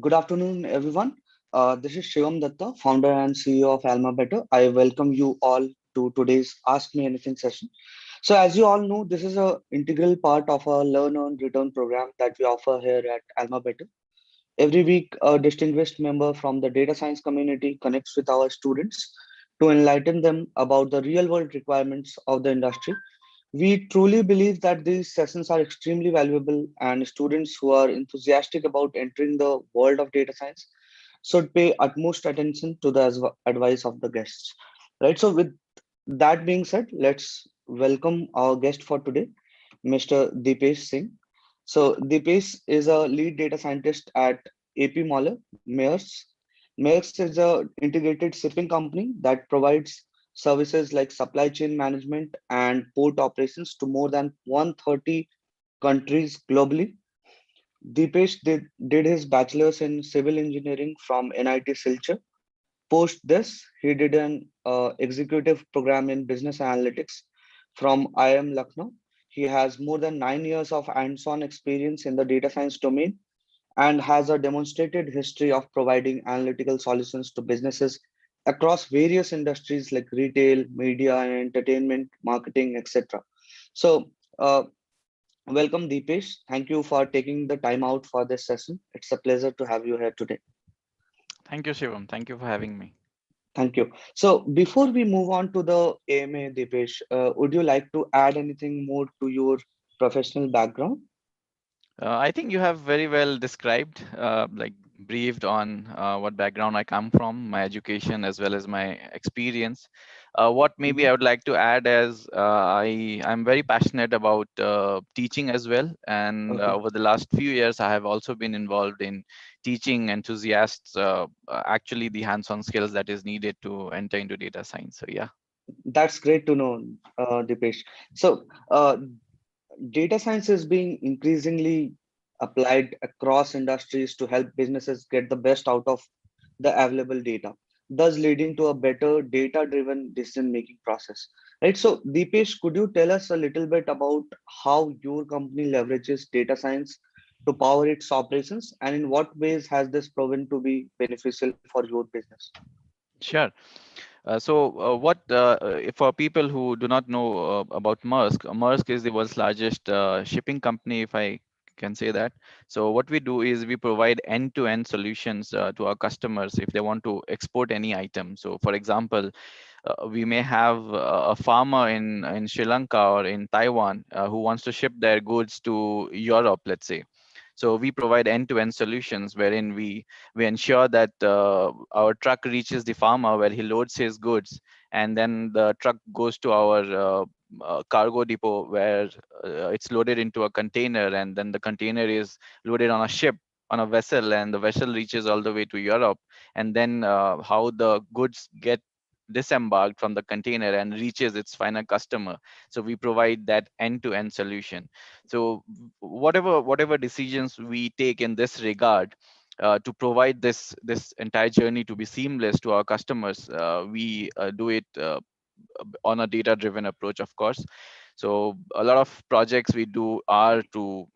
Good afternoon, everyone. This is Shivam Datta, founder and CEO of AlmaBetter. I welcome you all to today's Ask Me Anything session. So, as you all know, this is an integral part of our Learn and Return program that we offer here at AlmaBetter. Every week, a distinguished member from the data science community connects with our students to enlighten them about the real world requirements of the industry. We truly believe that these sessions are extremely valuable, and students who are enthusiastic about entering the world of data science should pay utmost attention to the advice of the guests. Right. So, with that being said, let's welcome our guest for today, Mr. Deepesh Singh. So, Deepesh is a lead data scientist at AP Moller Maersk. Maersk is a integrated shipping company that provides services like supply chain management and port operations to more than 130 countries globally. Deepesh did his bachelor's in civil engineering from NIT Silchar. Post this, he did an executive program in business analytics from IIM Lucknow. He has more than 9 years of hands-on experience in the data science domain and has a demonstrated history of providing analytical solutions to businesses across various industries like retail, media, and entertainment, marketing, etc. So, welcome, Deepesh. Thank you for taking the time out for this session. It's a pleasure to have you here today. Thank you, Shivam. Thank you for having me. Thank you. So, before we move on to the AMA, Deepesh, would you like to add anything more to your professional background? I think you have very well described, briefed on what background I come from, my education, as well as my experience. What maybe I Mhm. would like to add is I'm very passionate about teaching as well. And Okay. over the last few years, I have also been involved in teaching enthusiasts actually the hands-on skills that is needed to enter into data science. So, yeah. That's great to know, Dipesh. So, data science is being increasingly applied across industries to help businesses get the best out of the available data, thus leading to a better data-driven decision-making process. Right. So, Dipesh, could you tell us a little bit about how your company leverages data science to power its operations, and in what ways has this proven to be beneficial for your business? Sure. For people who do not know about Maersk, Maersk is the world's largest shipping company, if I can say that. So what we do is we provide end-to-end solutions to our customers if they want to export any item. So, for example, we may have a farmer in Sri Lanka or in Taiwan who wants to ship their goods to Europe, let's say. So we provide end-to-end solutions wherein we ensure that our truck reaches the farmer where he loads his goods, and then the truck goes to our cargo depot where it's loaded into a container, and then the container is loaded on a ship, on a vessel, and the vessel reaches all the way to Europe. And then how the goods get disembarked from the container and reaches its final customer. So we provide that end-to-end solution. So whatever decisions we take in this regard to provide this entire journey to be seamless to our customers, we do it on a data driven approach, of course. So a lot of projects we do are to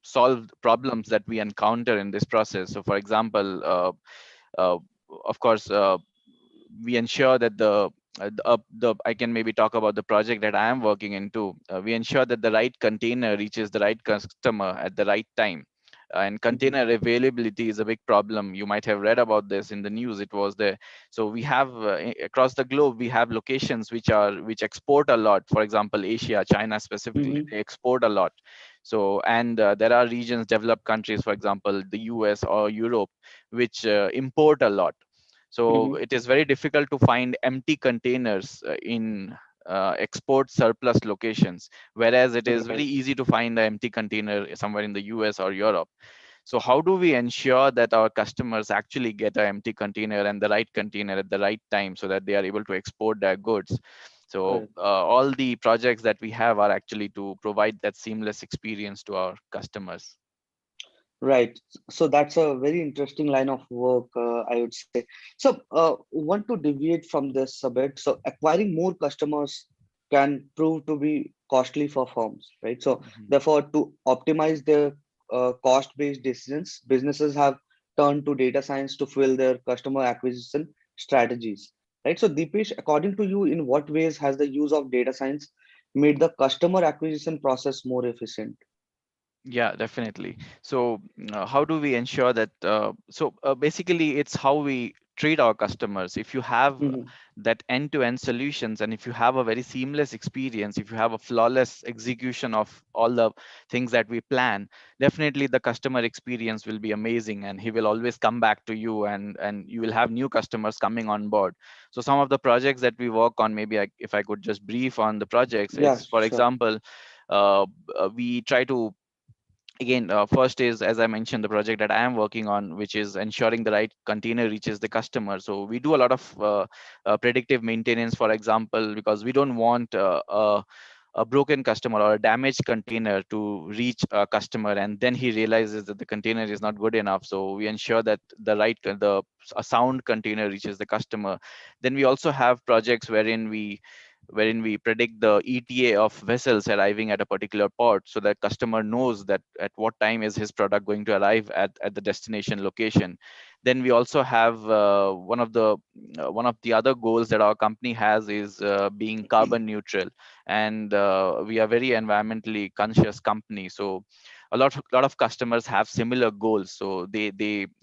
solve problems that we encounter in this process. So for example, uh, of course, we ensure that the I can maybe talk about the project that I am working into. We ensure that the right container reaches the right customer at the right time. And Mhm. container availability is a big problem. You might have read about this in the news. It was there. So we have across the globe we have locations which export a lot. For example, Asia, China specifically, Mhm. they export a lot. So and there are regions, developed countries, for example, the US or Europe, which import a lot. So Mhm. it is very difficult to find empty containers in export surplus locations, whereas it is very Right. easy to find an empty container somewhere in the US or Europe. So how do we ensure that our customers actually get an empty container and the right container at the right time so that they are able to export their goods? So Correct. all the projects that we have are actually to provide that seamless experience to our customers. Right. So that's a very interesting line of work, I would say. So, want to deviate from this a bit. So, acquiring more customers can prove to be costly for firms, right? So, Mhm. therefore, to optimize their cost-based decisions, businesses have turn to data science to fuel their customer acquisition strategies. Right. So, Deepesh, according to you, in what ways has the use of data science made the customer acquisition process more efficient? Yeah, definitely. So, how do we ensure that? Basically, it's how we treat our customers. If you have Mhm. that end-to-end solutions, and if you have a very seamless experience, if you have a flawless execution of all the things that we plan, definitely the customer experience will be amazing, and he will always come back to you, and you will have new customers coming on board. So, some of the projects that we work on, maybe if I could just brief on the projects, Yeah, it's for sure. example. We try to again first is, as I mentioned, the project that I am working on, which is ensuring the right container reaches the customer. So we do a lot of predictive maintenance, for example, because we don't want a broken customer or a damaged container to reach a customer and then he realizes that the container is not good enough. So we ensure that a sound container reaches the customer. Then we also have projects wherein we predict the ETA of vessels arriving at a particular port, so that customer knows that at what time is his product going to arrive at the destination location. Then we also have one of the other goals that our company has is being carbon neutral, and we are very environmentally conscious company. So a lot of customers have similar goals, so they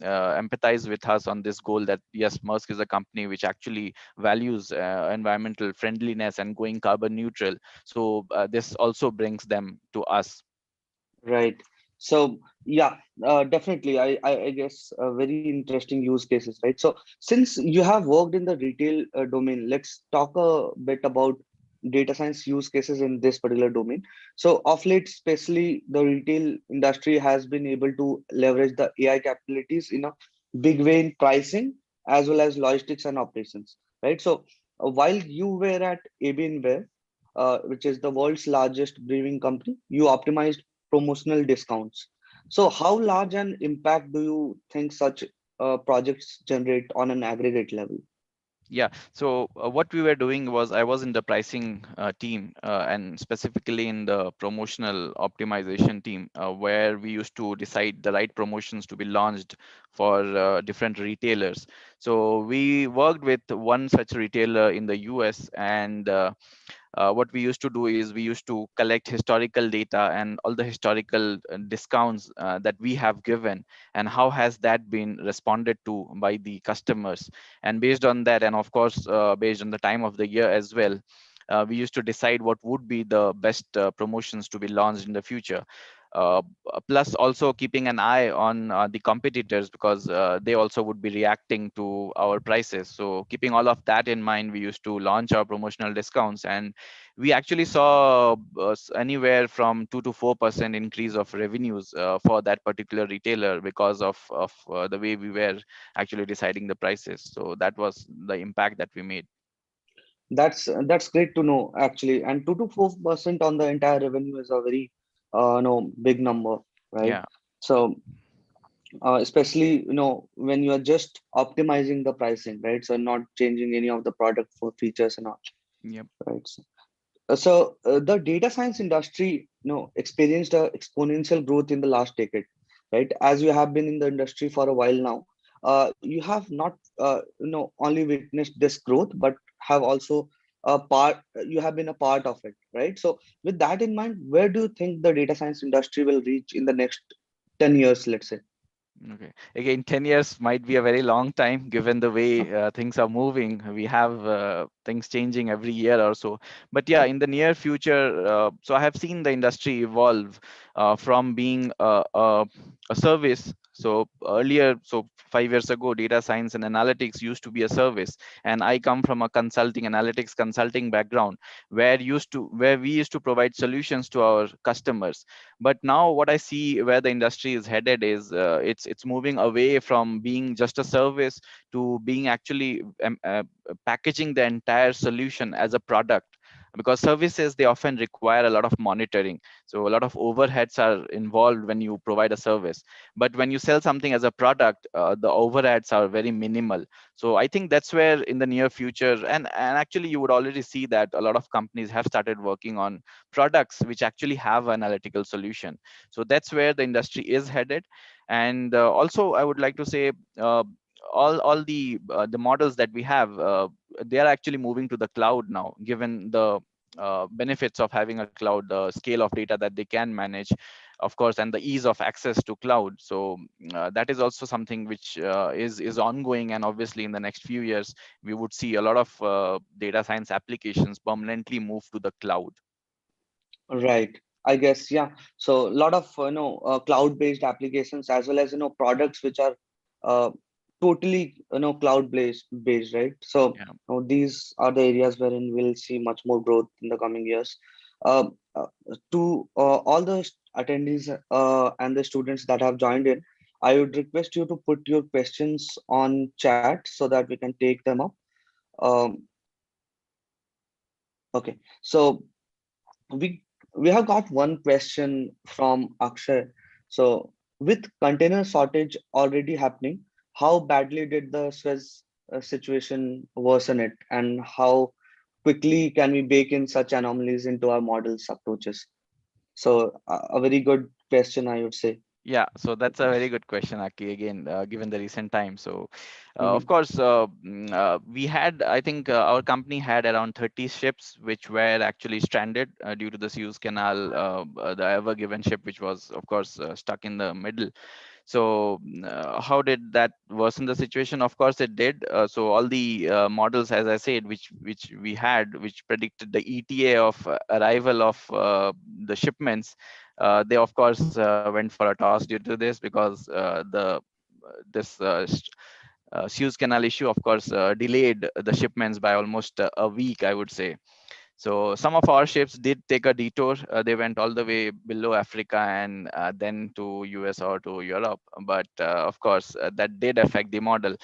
empathize with us on this goal that yes, Maersk is a company which actually values environmental friendliness and going carbon neutral. So this also brings them to us. Right. So yeah, definitely. I guess very interesting use cases, right? So since you have worked in the retail domain, let's talk a bit about data science use cases in this particular domain. So of late, especially the retail industry has been able to leverage the AI capabilities in a big way in pricing as well as logistics and operations, right? So while you were at AB InBev, which is the world's largest brewing company, you optimized promotional discounts. So, how large an impact do you think such projects generate on an aggregate level? Yeah. So what we were doing was I was in the pricing team, and specifically in the promotional optimization team, where we used to decide the right promotions to be launched for different retailers. So we worked with one such retailer in the US, and what we used to do is we used to collect historical data and all the historical discounts that we have given, and how has that been responded to by the customers. And based on that, and of course based on the time of the year as well, we used to decide what would be the best promotions to be launched in the future. Plus also keeping an eye on the competitors, because they also would be reacting to our prices. So keeping all of that in mind, we used to launch our promotional discounts, and we actually saw anywhere from 2 to 4% increase of revenues for that particular retailer because of the way we were actually deciding the prices. So that was the impact that we made. That's great to know actually. And 2 to 4% on the entire revenue is a very no big number, right? Yeah. So especially when you are just optimizing the pricing, right? So not changing any of the product for features and all, Yep. right? The data science industry, experienced a exponential growth in the last decade, right? As you have been in the industry for a while now, you have not, only witnessed this growth, but have also a part. You have been a part of it, right? So, with that in mind, where do you think the data science industry will reach in the next 10 years, let's say? Okay. Again, 10 years might be a very long time given the way things are moving. We have things changing every year or so. But yeah, in the near future, so I have seen the industry evolve from being a service. So earlier, so 5 years ago, data science and analytics used to be a service. And I come from a analytics consulting background, where we used to provide solutions to our customers. But now what I see where the industry is headed is it's moving away from being just a service to being actually packaging the entire solution as a product, because services, they often require a lot of monitoring. So a lot of overheads are involved when you provide a service, but when you sell something as a product, the overheads are very minimal. So I think that's where in the near future, and actually you would already see that a lot of companies have started working on products which actually have analytical solution. So that's where the industry is headed. And also I would like to say, uh, all the models that we have, they are actually moving to the cloud now, given the benefits of having a cloud, the scale of data that they can manage, of course, and the ease of access to cloud. So that is also something which is ongoing, and obviously in the next few years we would see a lot of data science applications permanently move to the cloud. Right. I guess, yeah. So a lot of cloud-based applications, as well as products which are uh, totally cloud based, right? So Yeah. these are the areas wherein we'll see much more growth in the coming years. Uh, uh, to all the attendees and the students that have joined in, I would request you to put your questions on chat so that we can take them up. Um, okay. So we we have got one question from Akshay. So, with container shortage already happening, how badly did the Suez situation worsen it, and how quickly can we bake in such anomalies into our models approaches? So, a very good question, I would say, Yeah, so that's a very Deepesh. good question, Aki, again, given the recent time. So, of Hmm. course, we had, I think our company had around 30 ships which were actually stranded due to the Suez Canal, the Ever Given ship, which was, of course, stuck in the middle. So how did that worsen the situation? Of course it did. So all the models, as I said, which we had, which predicted the ETA of arrival of the shipments, they of course went for a toss due to this, because the this Suez Canal issue, of course, delayed the shipments by almost a week, I would say. So some of our ships did take a detour. They went all the way below Africa, and then to US or to Europe. But of course, that did affect the model.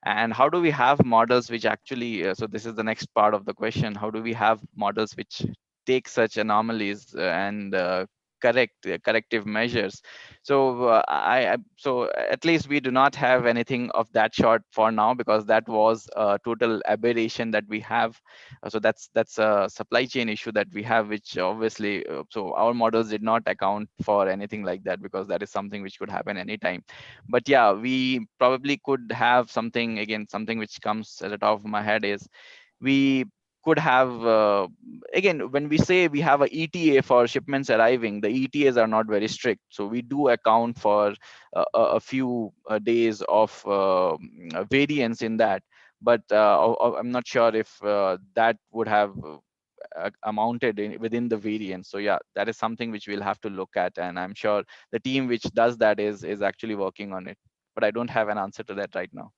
And how do we have models which actually? So this is the next part of the question. How do we have models which take such anomalies and corrective measures? So so at least we do not have anything of that sort for now, because that was a total aberration that we have. So that's a supply chain issue that we have, which obviously, so our models did not account for anything like that, because that is something which could happen anytime. But yeah, we probably could have something, again, something which comes at the top of my head is, we could have, again, when we say we have a ETA for shipments arriving, the ETAs are not very strict, so we do account for a few days of variance in that. But I'm not sure if that would have amounted within the variance. So yeah, that is something which we'll have to look at, and I'm sure the team which does that is actually working on it. But I don't have an answer to that right now.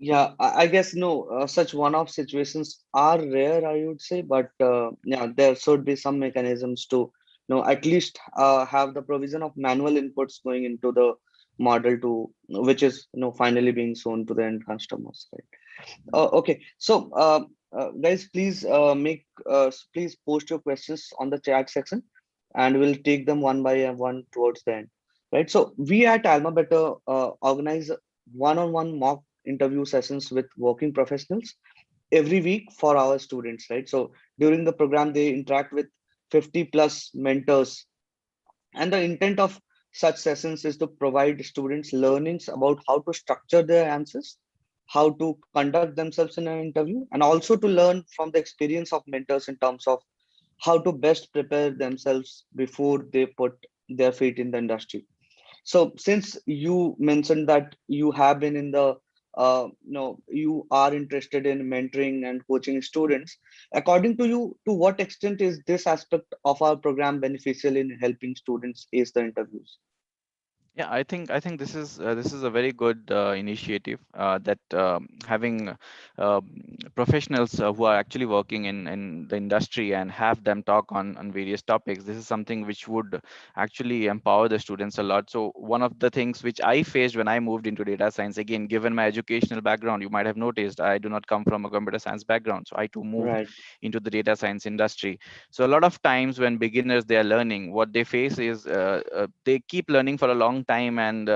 Yeah, I guess no, such one-off situations are rare, I would say, but yeah, there should be some mechanisms to, at least have the provision of manual inputs going into the model to, which is, finally being shown to the end customers, right? Okay, so guys, please please post your questions on the chat section, and we'll take them one by one towards the end, right? So we at AlmaBetter organize one-on-one mock interview sessions with working professionals every week for our students, right? So during the program, they interact with 50 plus mentors, and the intent of such sessions is to provide students learnings about how to structure their answers, how to conduct themselves in an interview, and also to learn from the experience of mentors in terms of how to best prepare themselves before they put their feet in the industry. So since you mentioned that you have been in the you are interested in mentoring and coaching students, according to you, to what extent is this aspect of our program beneficial in helping students ace the interviews? Yeah, I think this is a very good initiative, that having professionals who are actually working in the industry and have them talk on various topics. This is something which would actually empower the students a lot. So one of the things which I faced when I moved into data science, again, given my educational background, you might have noticed I do not come from a computer science background, so I too moved Right. into the data science industry. So a lot of times when beginners they are learning, what they face is they keep learning for a long long time, and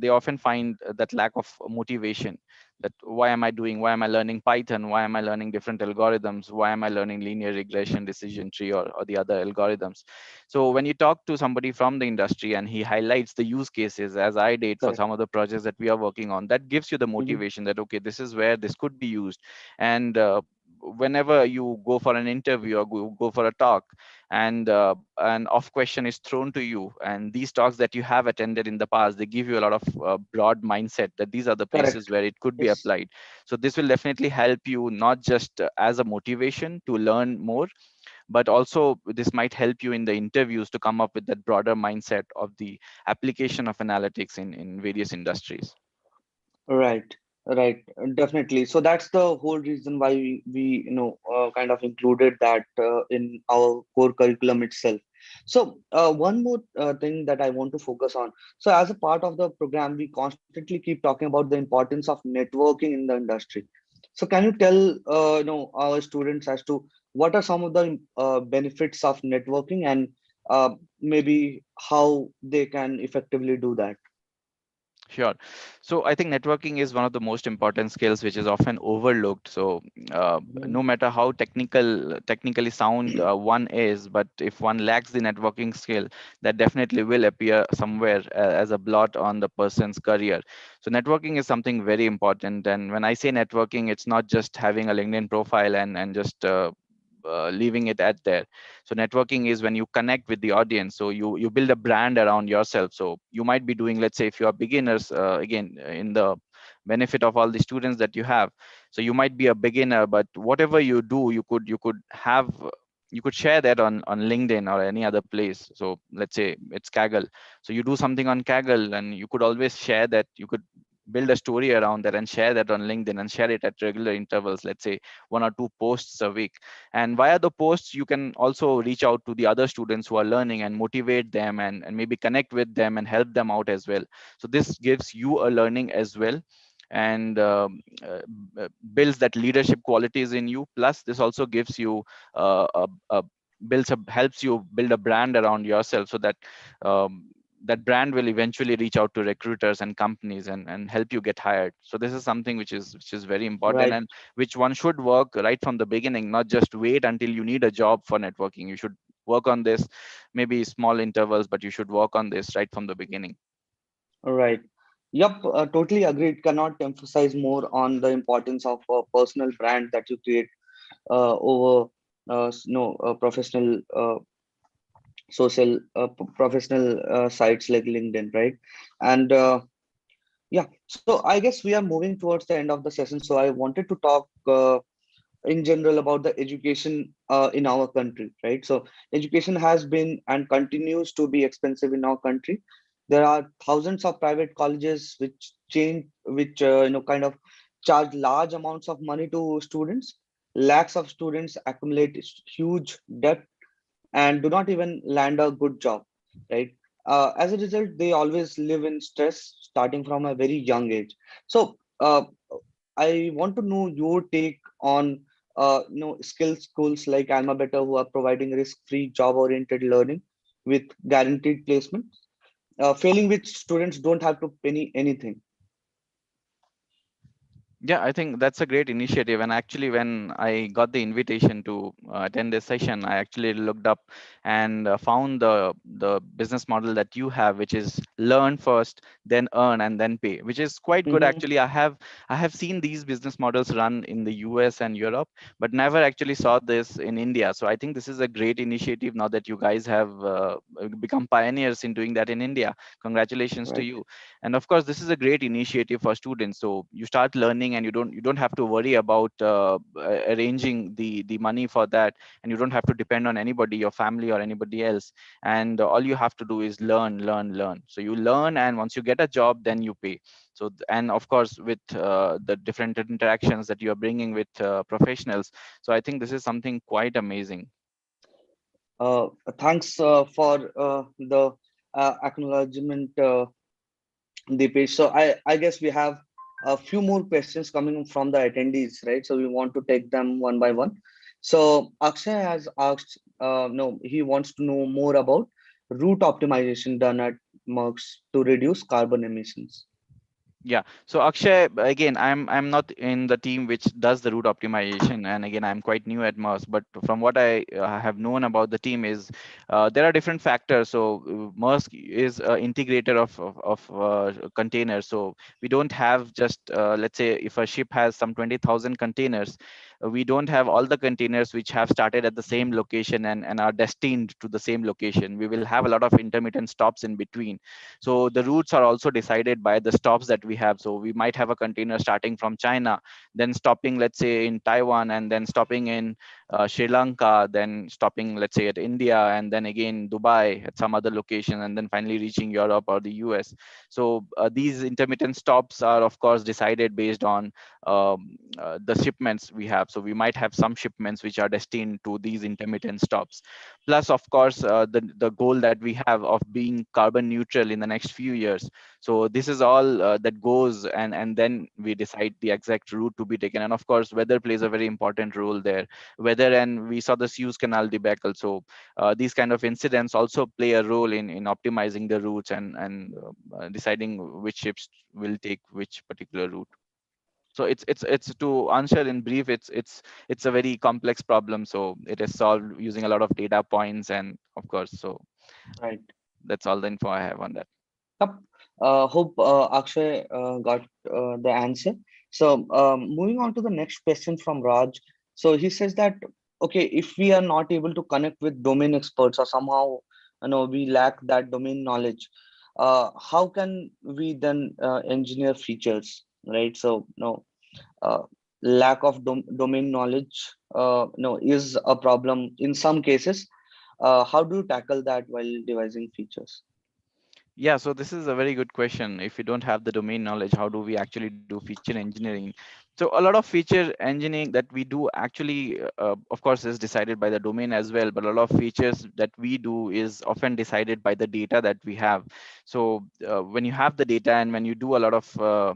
they often find that lack of motivation, that why am I learning Python, why am I learning different algorithms, why am I learning linear regression, decision tree, or the other algorithms. So when you talk to somebody from the industry and he highlights the use cases, as I did for Correct. some of the projects that we are working on, that gives you the Hmm. motivation that okay, this is where this could be used. And whenever you go for an interview or go for a talk, and an off question is thrown to you, and these talks that you have attended in the past, they give you a lot of broad mindset that these are the places Correct. where it could be Yes. applied. So this will definitely help you, not just as a motivation to learn more, but also this might help you in the interviews to come up with that broader mindset of the application of analytics in various industries. Right, right, definitely. So that's the whole reason why we kind of included that in our core curriculum itself. So one more thing that I want to focus on. So as a part of the program, we constantly keep talking about the importance of networking in the industry. So can you tell our students as to what are some of the benefits of networking, and maybe how they can effectively do that? Sure. So I think networking is one of the most important skills which is often overlooked. So no matter how technically sound one is, but if one lacks the networking skill, that definitely will appear somewhere as a blot on the person's career. So networking is something very important. And when I say networking, it's not just having a LinkedIn profile and just leaving it at there. So networking is when you connect with the audience, so you build a brand around yourself. So you might be doing, let's say if you are beginners, again in the benefit of all the students that you have, so you might be a beginner, but whatever you do, you could have, you could share that on LinkedIn or any other place. So let's say it's Kaggle, so you do something on Kaggle, and you could always share that. You could build a story around that and share that on LinkedIn and share it at regular intervals, let's say 1 or 2 posts a week. And via the posts, you can also reach out to the other students who are learning and motivate them, and maybe connect with them and help them out as well. So this gives you a learning as well, and builds that leadership qualities in you. Plus this also gives you a builds a helps you build a brand around yourself, so that that brand will eventually reach out to recruiters and companies and help you get hired. So this is something which is very important, Right. and which one should work right from the beginning, not just wait until you need a job for networking. You should work on this, maybe small intervals, but you should work on this right from the beginning. Right. Yep, totally agreed. Cannot emphasize more on the importance of a personal brand that you create over professional professional sites like LinkedIn, right? And yeah, so I guess we are moving towards the end of the session. So I wanted to talk in general about the education in our country, right? So education has been and continues to be expensive in our country. There are thousands of private colleges which kind of charge large amounts of money to students. Lakhs of students accumulate huge debt and do not even land a good job, right? As a result, they always live in stress starting from a very young age. So I want to know your take on skill schools like AlmaBetter, who are providing risk-free, job-oriented learning with guaranteed placement, failing which students don't have to pay anything. Yeah, I think that's a great initiative. And actually, when I got the invitation to attend this session, I actually looked up and found the business model that you have, which is learn first, then earn, and then pay, which is quite good. Hmm. Actually, I have seen these business models run in the US and Europe, but never actually saw this in India. So I think this is a great initiative now that you guys have become pioneers in doing that in India. Congratulations to Right. you. And of course this is a great initiative for students, so you start learning and you don't have to worry about arranging the money for that, and you don't have to depend on anybody, your family or anybody else. And all you have to do is learn. So you learn, and once you get a job, then you pay. So and of course with the different interactions that you are bringing with professionals, so I think this is something quite amazing. Uh, Thanks for the acknowledgement, Deepesh. So I guess we have a few more questions coming from the attendees, right? So we want to take them one by one. So Akshay has asked, no, he wants to know more about route optimization done at Maersk to reduce carbon emissions? Yeah. So Akshay, again, I'm not in the team which does the route optimization, and again, I'm quite new at Maersk. But from what I have known about the team is there are different factors. So Maersk is an integrator of containers. So we don't have just let's say if a ship has some 20,000 containers, we don't have all the containers which have started at the same location and are destined to the same location. We will have a lot of intermittent stops in between. So the routes are also decided by the stops that we have. So we might have a container starting from China, then stopping, let's say, in Taiwan, and then stopping in Sri Lanka, then stopping, let's say, at India, and then again Dubai at some other location, and then finally reaching Europe or the US. So these intermittent stops are, of course, decided based on the shipments we have. So we might have some shipments which are destined to these intermittent stops. Plus, of course, the goal that we have of being carbon neutral in the next few years. So this is all that goes, and then we decide the exact route to be taken. And of course, weather plays a very important role there. Weather, and we saw the Suez Canal debacle. So these kind of incidents also play a role in optimizing the routes and deciding which ships will take which particular route. So it's to answer in brief, it's a very complex problem. So it is solved using a lot of data points, and of course, so Right. that's all the info I have on that. Yep. Hope Akshay got the answer. So, moving on to the next question from Raj. So he says that, okay, if we are not able to connect with domain experts, or somehow we lack that domain knowledge, how can we then engineer features, right? So no, uh, lack of domain knowledge is a problem in some cases. How do you tackle that while devising features? Yeah, so this is a very good question. If we don't have the domain knowledge, how do we actually do feature engineering? So a lot of feature engineering that we do actually, of course, is decided by the domain as well. But a lot of features that we do is often decided by the data that we have. So when you have the data and when you do a lot of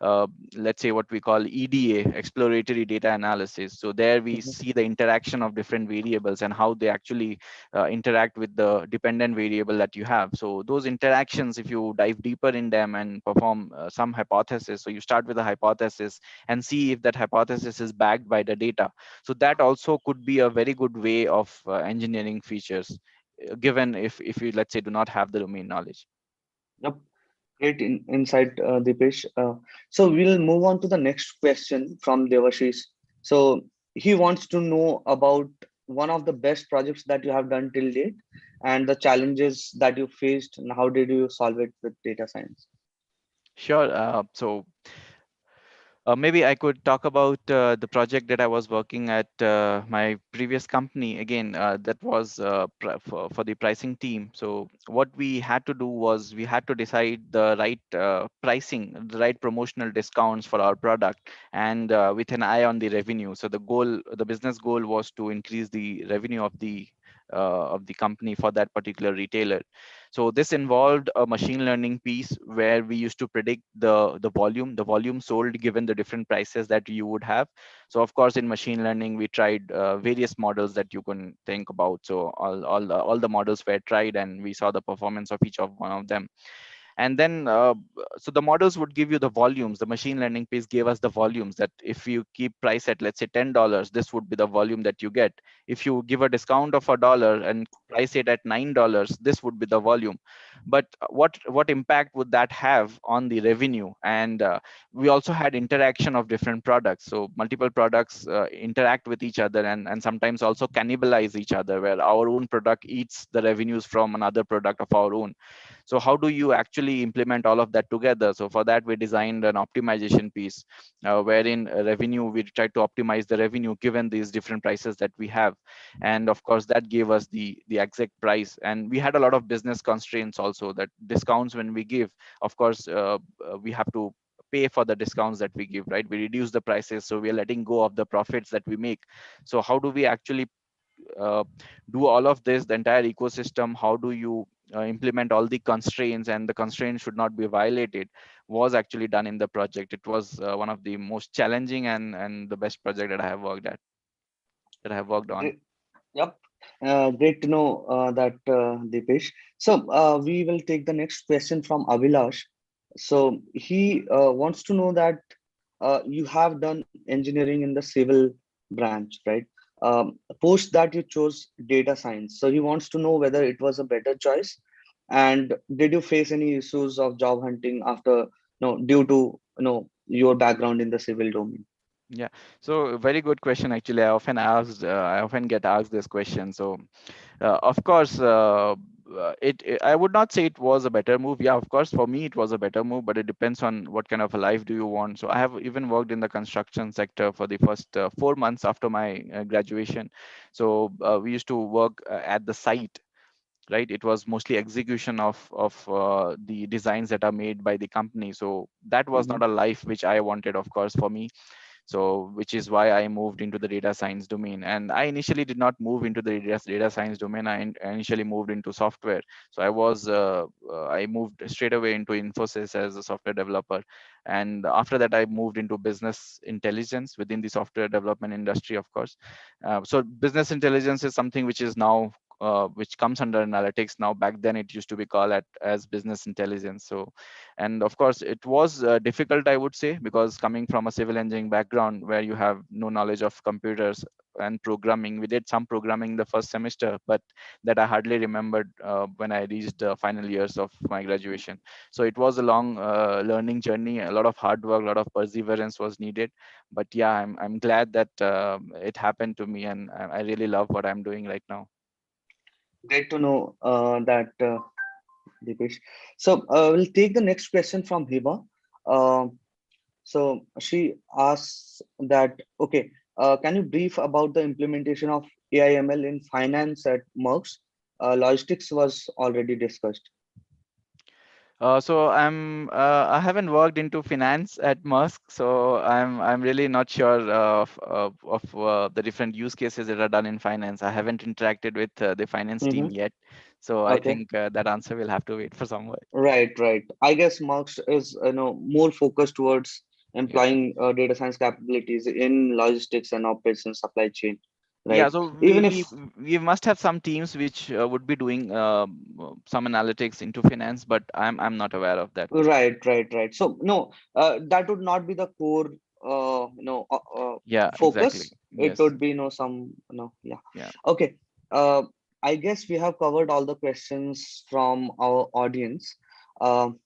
uh, let's say what we call EDA, exploratory data analysis. So there we Mhm. see the interaction of different variables and how they actually interact with the dependent variable that you have. So those interactions, if you dive deeper in them and perform some hypothesis, so you start with a hypothesis and see if that hypothesis is backed by the data. So that also could be a very good way of engineering features, given if you, let's say, do not have the domain knowledge. Yep. Great insight, Deepesh. So we'll move on to the next question from Devashish. So he wants to know about one of the best projects that you have done till date and the challenges that you faced and how did you solve it with data science? Sure. So maybe I could talk about the project that I was working at my previous company. Again, that was for the pricing team. So what we had to do was we had to decide the right pricing, the right promotional discounts for our product, and with an eye on the revenue. So the business goal was to increase the revenue of the company for that particular retailer. So this involved a machine learning piece where we used to predict the volume sold given the different prices that you would have. So of course in machine learning we tried various models that you can think about. So all the models were tried and we saw the performance of each of one of them. And then so the models would give you the volumes. The machine learning piece gave us the volumes, that if you keep price at, let's say, $10, this would be the volume that you get. If you give a discount of $1 and price it at $9, this would be the volume. But what impact would that have on the revenue? And we also had interaction of different products. So multiple products interact with each other, and sometimes also cannibalize each other, where our own product eats the revenues from another product of our own. So how do you actually implement all of that together? So for that we designed an optimization piece, wherein revenue, we try to optimize the revenue given these different prices that we have. And of course that gave us the exact price. And we had a lot of business constraints also, that discounts when we give, of course we have to pay for the discounts that we give, right? We reduce the prices, so we are letting go of the profits that we make. So how do we actually uh, do all of this, the entire ecosystem? How do you implement all the constraints, and the constraints should not be violated, was actually done in the project. It was one of the most challenging and the best project that I have worked on. Great. Yep. Great to know that, Deepesh. So we will take the next question from Avilash. So he wants to know that you have done engineering in the civil branch, right? Post that you chose data science. So he wants to know whether it was a better choice, and did you face any issues of job hunting after, due to your background in the civil domain? Yeah, so a very good question. Actually, I often get asked this question. So, of course, I would not say it was a better move. Yeah, of course, for me it was a better move, but it depends on what kind of a life do you want. So I have even worked in the construction sector for the first 4 months after my graduation. So we used to work at the site, right? It was mostly execution of the designs that are made by the company. So that was not Mhm. a life which I wanted, of course, for me. So which is why I moved into the data science domain. And I initially did not move into the data science domain. I initially moved into software. So I moved straight away into Infosys as a software developer. And after that I moved into business intelligence within the software development industry, of course. So business intelligence is something which is now which comes under analytics now. Back then it used to be called as business intelligence. So, and of course it was difficult, I would say, because coming from a civil engineering background where you have no knowledge of computers and programming, we did some programming the first semester, but that I hardly remembered when I reached the final years of my graduation. So it was a long learning journey. A lot of hard work, a lot of perseverance was needed. But yeah, I'm glad that it happened to me, and I really love what I'm doing right now. Great to know that, Deepesh. So we'll take the next question from Hiba. Uh, so she asks that, okay, can you brief about the implementation of AIML in finance at Merck's? Logistics was already discussed. I haven't worked into finance at Musk, so I'm really not sure of the different use cases that are done in finance. I haven't interacted with the finance team Mm-hmm. yet, so I Okay. think that answer will have to wait for somewhere. Right, right. I guess Merck's is, more focused towards Yeah. employing data science capabilities in logistics and operations supply chain, Yeah, right? so Even if we must have some teams which would be doing some analytics into finance, but I'm not aware of that. Right, right, right. So no, that would not be the core, Yeah, exactly. focus. It Yes. would be, some, yeah. Yeah. Okay. Uh, I guess we have covered all the questions from our audience. Um,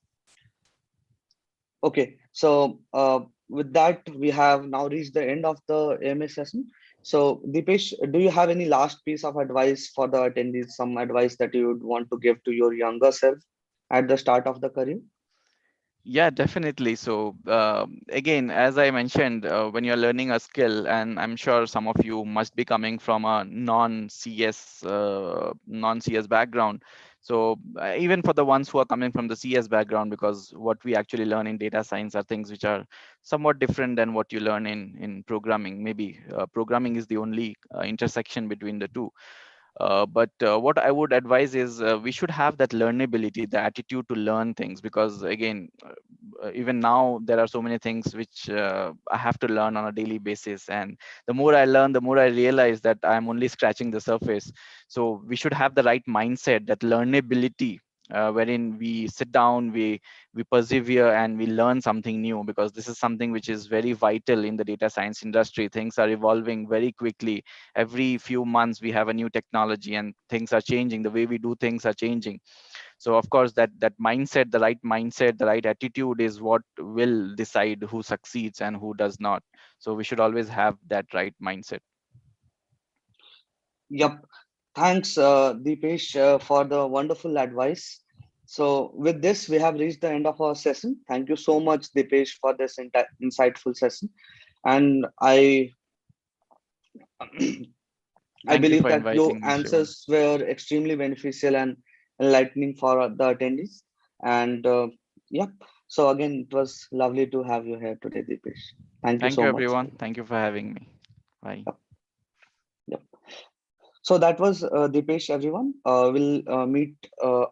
okay. So with that, we have now reached the end of the AMA session. So Deepesh, do you have any last piece of advice for the attendees? Some advice that you would want to give to your younger self at the start of the career? Yeah, definitely. So again, as I mentioned, when you're learning a skill, and I'm sure some of you must be coming from a non-CS background. So even for the ones who are coming from the CS background, because what we actually learn in data science are things which are somewhat different than what you learn in programming. Maybe programming is the only intersection between the two. But what I would advise is we should have that learnability, the attitude to learn things, because again, even now there are so many things which I have to learn on a daily basis, and the more I learn, the more I realize that I'm only scratching the surface. So we should have the right mindset, that learnability. Wherein we sit down, we persevere, and we learn something new, because this is something which is very vital in the data science industry. Things are evolving very quickly. Every few months we have a new technology, and things are changing, the way we do things are changing. So of course that mindset, the right mindset, the right attitude is what will decide who succeeds and who does not. So we should always have that right mindset. Yep. Thanks, Deepesh, for the wonderful advice. So, with this, we have reached the end of our session. Thank you so much, Deepesh, for this insightful session. And I Thank you believe for that your inviting me, Shivam. answers were extremely beneficial and enlightening for the attendees. And yep. So, again, it was lovely to have you here today, Deepesh. Thank you Thank so you, much. everyone. Thank you for having me. Bye. Yep. Yep. So, that was Deepesh, everyone. We'll meet again